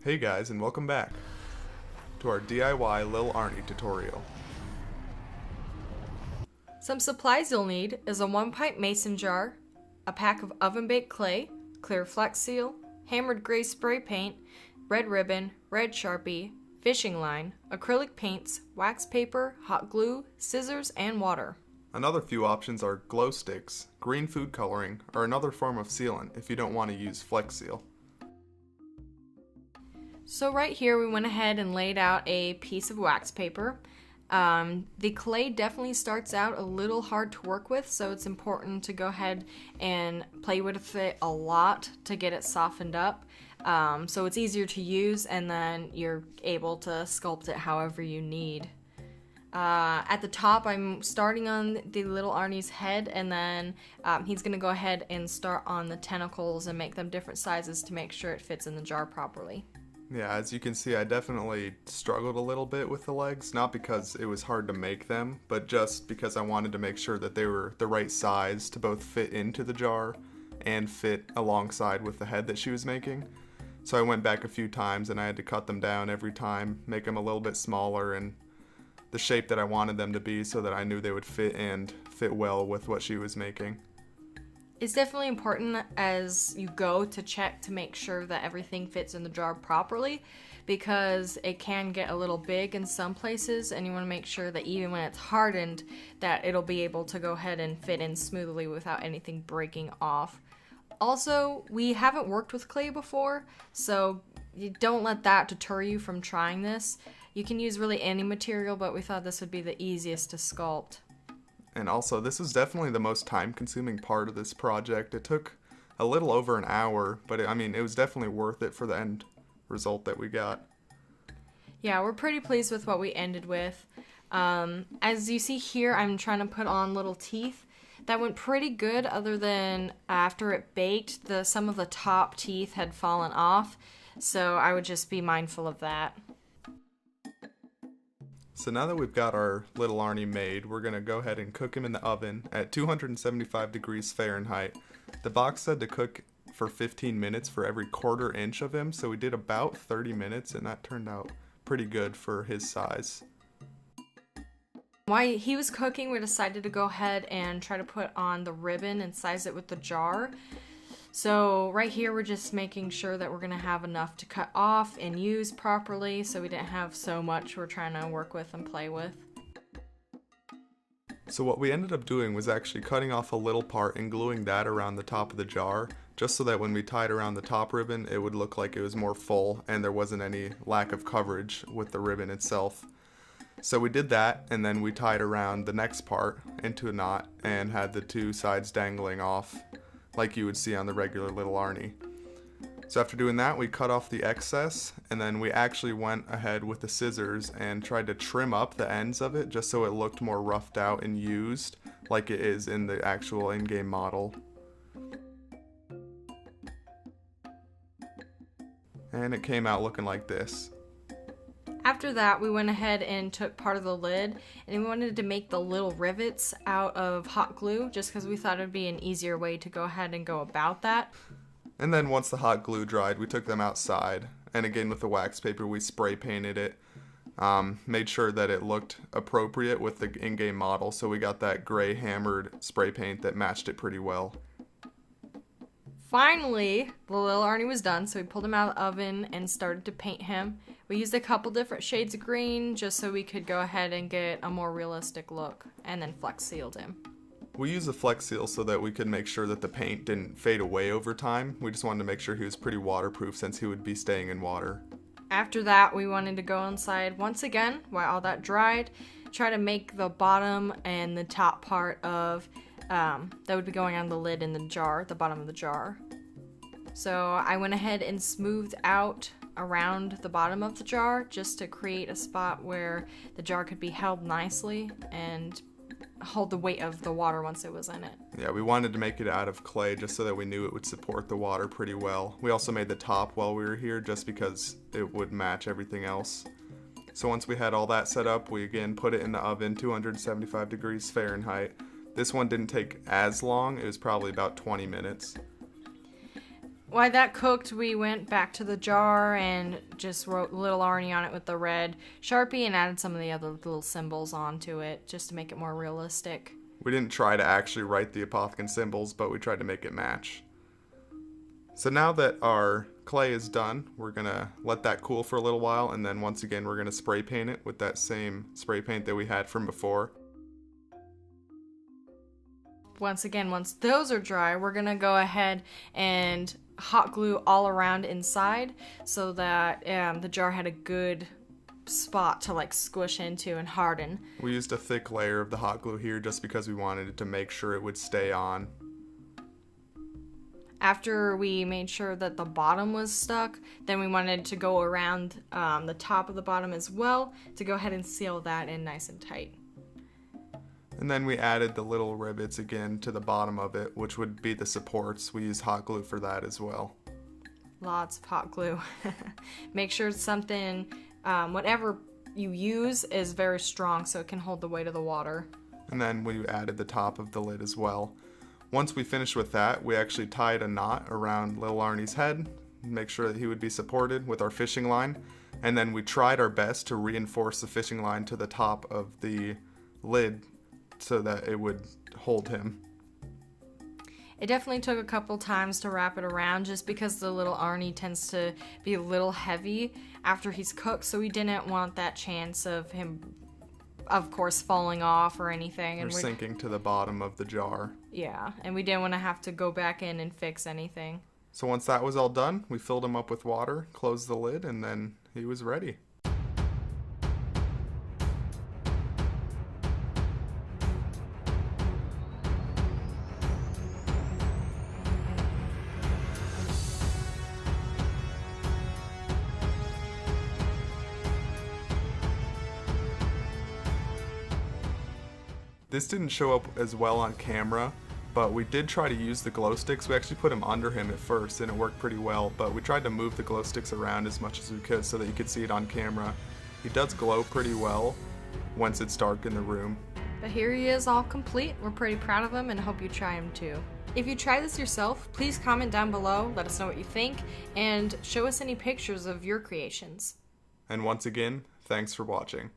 Hey guys, and welcome back to our DIY Lil Arnie tutorial. Some supplies you'll need is a 1-pint mason jar, a pack of oven-baked clay, clear Flex Seal, hammered gray spray paint, red ribbon, red Sharpie, fishing line, acrylic paints, wax paper, hot glue, scissors, and water. Another few options are glow sticks, green food coloring, or another form of sealant if you don't want to use Flex Seal. So right here we went ahead and laid out a piece of wax paper. The clay definitely starts out a little hard to work with, so it's important to go ahead and play with it a lot to get it softened up. So it's easier to use, and then you're able to sculpt it however you need. At the top, I'm starting on the Lil Arnie's head, and then he's going to go ahead and start on the tentacles and make them different sizes to make sure it fits in the jar properly. Yeah, as you can see, I definitely struggled a little bit with the legs, not because it was hard to make them, but just because I wanted to make sure that they were the right size to both fit into the jar and fit alongside with the head that she was making. So I went back a few times and I had to cut them down every time, make them a little bit smaller and the shape that I wanted them to be so that I knew they would fit and fit well with what she was making. It's definitely important as you go to check to make sure that everything fits in the jar properly, because it can get a little big in some places, and you want to make sure that even when it's hardened that it'll be able to go ahead and fit in smoothly without anything breaking off. Also, we haven't worked with clay before, so you don't let that deter you from trying this. You can use really any material, but we thought this would be the easiest to sculpt. And also, this was definitely the most time-consuming part of this project. It took a little over an hour, but it was definitely worth it for the end result that we got. Yeah, we're pretty pleased with what we ended with. As you see here, I'm trying to put on little teeth. That went pretty good, other than after it baked, some of the top teeth had fallen off, so I would just be mindful of that. So now that we've got our Lil Arnie made, we're going to go ahead and cook him in the oven at 275 degrees Fahrenheit. The box said to cook for 15 minutes for every quarter inch of him, so we did about 30 minutes, and that turned out pretty good for his size. While he was cooking, we decided to go ahead and try to put on the ribbon and size it with the jar. So right here we're just making sure that we're going to have enough to cut off and use properly, so we didn't have so much we're trying to work with and play with. So what we ended up doing was actually cutting off a little part and gluing that around the top of the jar, just so that when we tied around the top ribbon it would look like it was more full and there wasn't any lack of coverage with the ribbon itself. So we did that, and then we tied around the next part into a knot and had the two sides dangling off like you would see on the regular Lil Arnie. So after doing that, we cut off the excess, and then we actually went ahead with the scissors and tried to trim up the ends of it just so it looked more roughed out and used like it is in the actual in-game model. And it came out looking like this. After that, we went ahead and took part of the lid, and we wanted to make the little rivets out of hot glue just because we thought it would be an easier way to go ahead and go about that. And then once the hot glue dried, we took them outside, and again with the wax paper we spray painted it, made sure that it looked appropriate with the in-game model, so we got that gray hammered spray paint that matched it pretty well. Finally, the Lil Arnie was done, so we pulled him out of the oven and started to paint him. We used a couple different shades of green just so we could go ahead and get a more realistic look, and then Flex Sealed him. We used a Flex Seal so that we could make sure that the paint didn't fade away over time. We just wanted to make sure he was pretty waterproof since he would be staying in water. After that, we wanted to go inside once again while all that dried, try to make the bottom and the top part of that would be going on the lid in the jar, the bottom of the jar. So I went ahead and smoothed out around the bottom of the jar just to create a spot where the jar could be held nicely and hold the weight of the water once it was in it. Yeah, we wanted to make it out of clay just so that we knew it would support the water pretty well. We also made the top while we were here just because it would match everything else. So once we had all that set up, we again put it in the oven, 275 degrees Fahrenheit. This one didn't take as long, it was probably about 20 minutes. While that cooked, we went back to the jar and just wrote Lil Arnie on it with the red Sharpie and added some of the other little symbols onto it just to make it more realistic. We didn't try to actually write the Apothicon symbols, but we tried to make it match. So now that our clay is done, we're going to let that cool for a little while, and then once again we're going to spray paint it with that same spray paint that we had from before. Once again, once those are dry, we're going to go ahead and hot glue all around inside so that the jar had a good spot to like squish into and harden. We used a thick layer of the hot glue here just because we wanted it to make sure it would stay on. After we made sure that the bottom was stuck, then we wanted to go around the top of the bottom as well to go ahead and seal that in nice and tight. And then we added the little rivets again to the bottom of it, which would be the supports. We used hot glue for that as well. Lots of hot glue. Make sure something, whatever you use is very strong so it can hold the weight of the water. And then we added the top of the lid as well. Once we finished with that, we actually tied a knot around Lil Arnie's head, make sure that he would be supported with our fishing line. And then we tried our best to reinforce the fishing line to the top of the lid so that it would hold him. It definitely took a couple times to wrap it around just because the Lil Arnie tends to be a little heavy after he's cooked, so we didn't want that chance of him, of course, falling off or anything. Or sinking to the bottom of the jar. Yeah, and we didn't want to have to go back in and fix anything. So once that was all done, we filled him up with water, closed the lid, and then he was ready. This didn't show up as well on camera, but we did try to use the glow sticks. We actually put them under him at first and it worked pretty well, but we tried to move the glow sticks around as much as we could so that you could see it on camera. He does glow pretty well once it's dark in the room. But here he is all complete. We're pretty proud of him and hope you try him too. If you try this yourself, please comment down below, let us know what you think, and show us any pictures of your creations. And once again, thanks for watching.